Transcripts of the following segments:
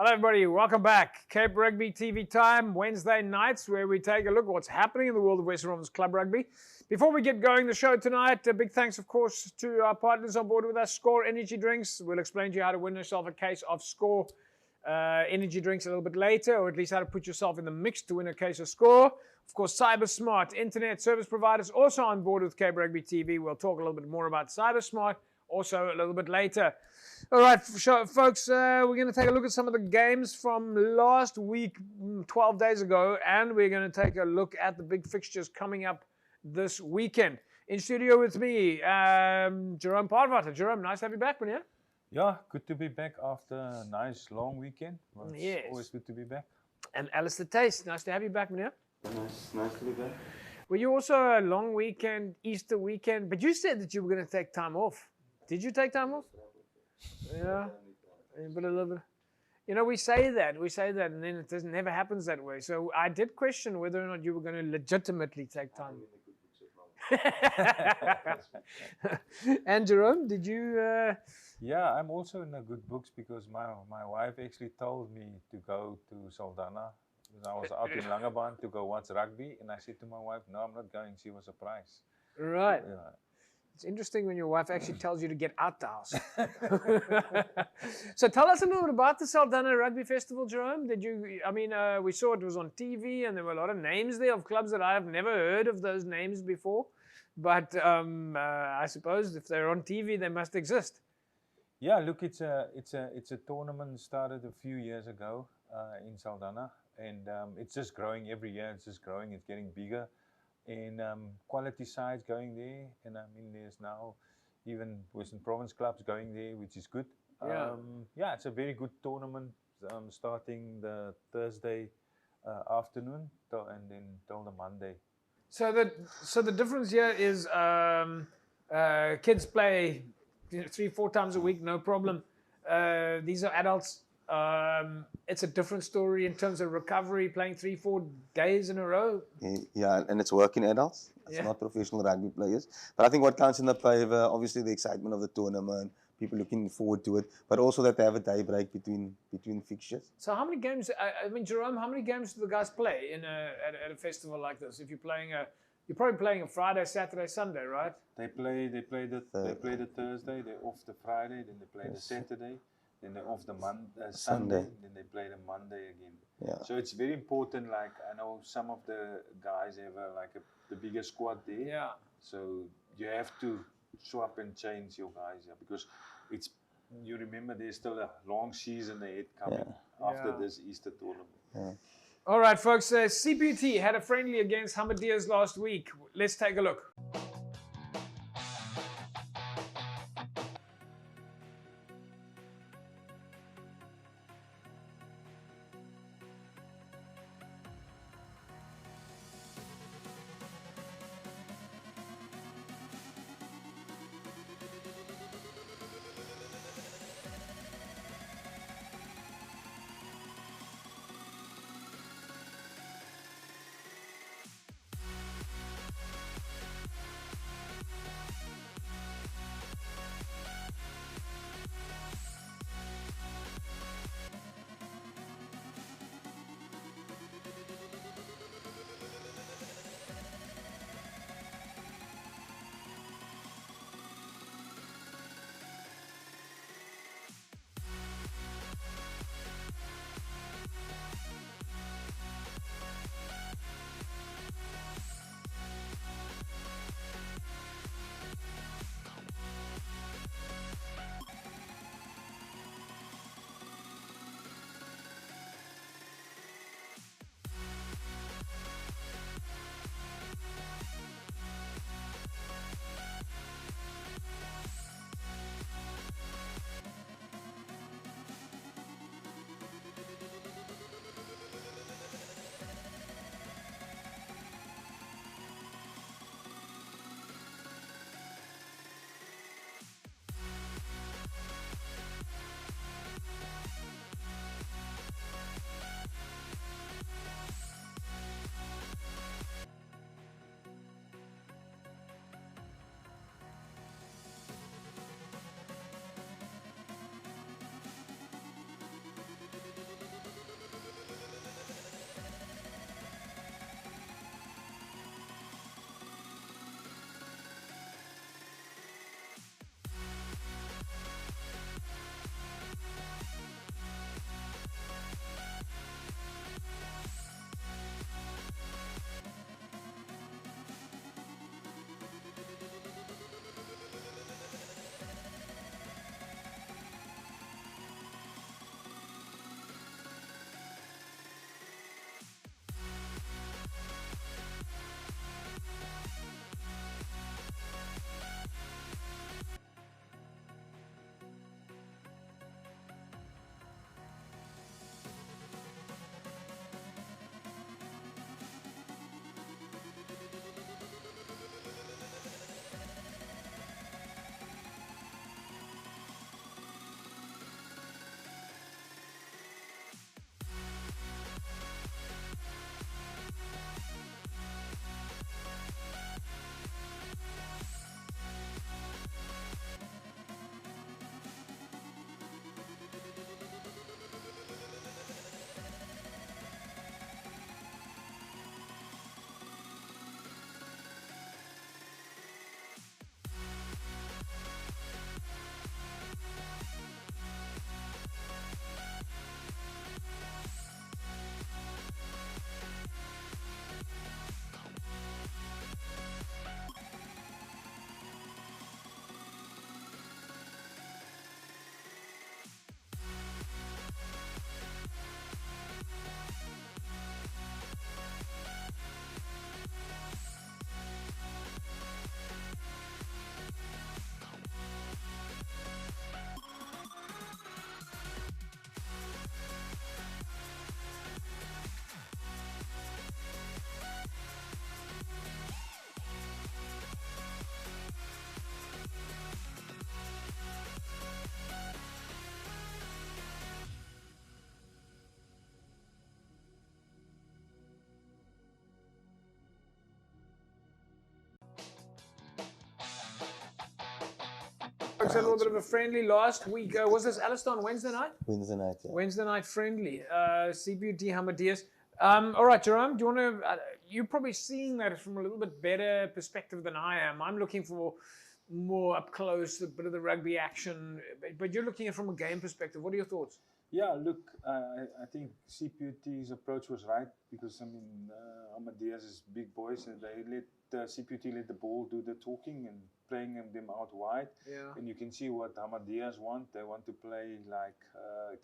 Hello everybody, welcome back. Cape Rugby TV time, Wednesday nights, where we take a look at what's happening in the world of Western Province Club Rugby. Before we get going the show tonight, a big thanks of course to our partners on board with us, Score Energy Drinks. We'll explain to you how to win yourself a case of Score energy drinks a little bit later, or at least how to put yourself in the mix to win a case of Score. Of course, CyberSmart, internet service providers, also on board with Cape Rugby TV. We'll talk a little bit more about CyberSmart also a little bit later. All right, folks, we're going to take a look at some of the games from last week, 12 days ago, and we're going to take a look at the big fixtures coming up this weekend. In studio with me, Jerome Paarwater. Jerome, nice to have you back, man. Yeah, good to be back after a nice long weekend. Well, it's Yes. always good to be back. And Alistair Taste, nice to have you back, man. Nice to be back. Well, you also a long weekend, Easter weekend, but you said that you were going to take time off. Did you take time off? Yeah, but a little bit. You know, we say that, and then it never happens that way. So I did question whether or not you were going to legitimately take time. And Jerome, did you? Yeah, I'm also in the good books because my wife actually told me to go to Saldanha when I was out in Langebaan to go watch rugby, and I said to my wife, "No, I'm not going." She was surprised. Right. Yeah. It's interesting when your wife actually tells you to get out the house. So tell us a little bit about the Saldanha Rugby Festival, Jerome. We saw it was on TV and there were a lot of names there of clubs that I have never heard of those names before. But I suppose if they're on TV, they must exist. Yeah, look, it's a tournament started a few years ago in Saldanha, and it's just growing every year. It's just growing. It's getting bigger. And quality sides going there, and I mean there's now even Western Province clubs going there, which is good. Yeah, it's a very good tournament starting the Thursday afternoon and then till the Monday. So the difference here is kids play 3-4 times a week, no problem. These are adults. It's a different story in terms of recovery, playing 3-4 days in a row. Yeah, and it's working adults. It's Yeah. not professional rugby players. But I think what counts in the favour, obviously the excitement of the tournament, people looking forward to it, but also that they have a day break between fixtures. So how many games? I mean, Jerome, how many games do the guys play at a festival like this? If you're playing you're probably playing a Friday, Saturday, Sunday, right? They play the Thursday, they're off the Friday, then they play the Saturday. Then they're off the Sunday, then they play the Monday again. Yeah. So it's very important. Like I know some of the guys have the biggest squad there. Yeah. So you have to swap and change your guys, because you remember there's still a long season ahead coming after this Easter tournament. Yeah. All right, folks. CPT had a friendly against Hamadias last week. Let's take a look. Folks had a little bit of a friendly last week. Was this Alistair on Wednesday night? Wednesday night, yeah. Wednesday night friendly. CPUT Hamadias. All right, Jerome, do you want to? You're probably seeing that from a little bit better perspective than I am. I'm looking for more up close, a bit of the rugby action, but you're looking at it from a game perspective. What are your thoughts? Yeah, look, I think CPUT's approach was right because, I mean, Amadeus is big boys and they let CPUT let the ball do the talking and playing them out wide. Yeah. And you can see what Amadeus want. They want to play like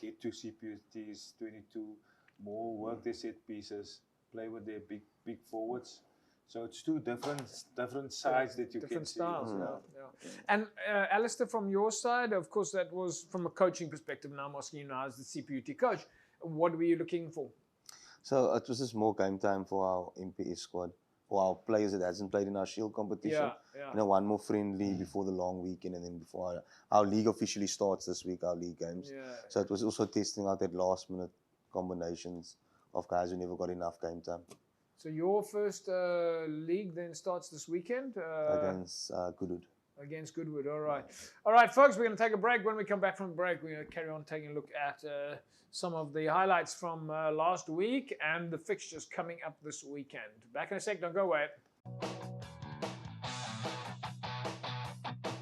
get to CPUT's 22, more work their set pieces, play with their big forwards. So it's two different sides that you different can styles, see. yeah. And Alistair, from your side, of course, that was from a coaching perspective. Now I'm asking you now as the CPUT coach, what were you looking for? So it was just more game time for our MPS squad, for our players that hasn't played in our Shield competition. Yeah. You know, one more friendly before the long weekend, and then before our league officially starts this week, our league games. Yeah. So it was also testing out that last minute combinations of guys who never got enough game time. So your first league then starts this weekend? Against Goodwood. Against Goodwood, all right. All right, folks, we're going to take a break. When we come back from the break, we're going to carry on taking a look at some of the highlights from last week and the fixtures coming up this weekend. Back in a sec, don't go away.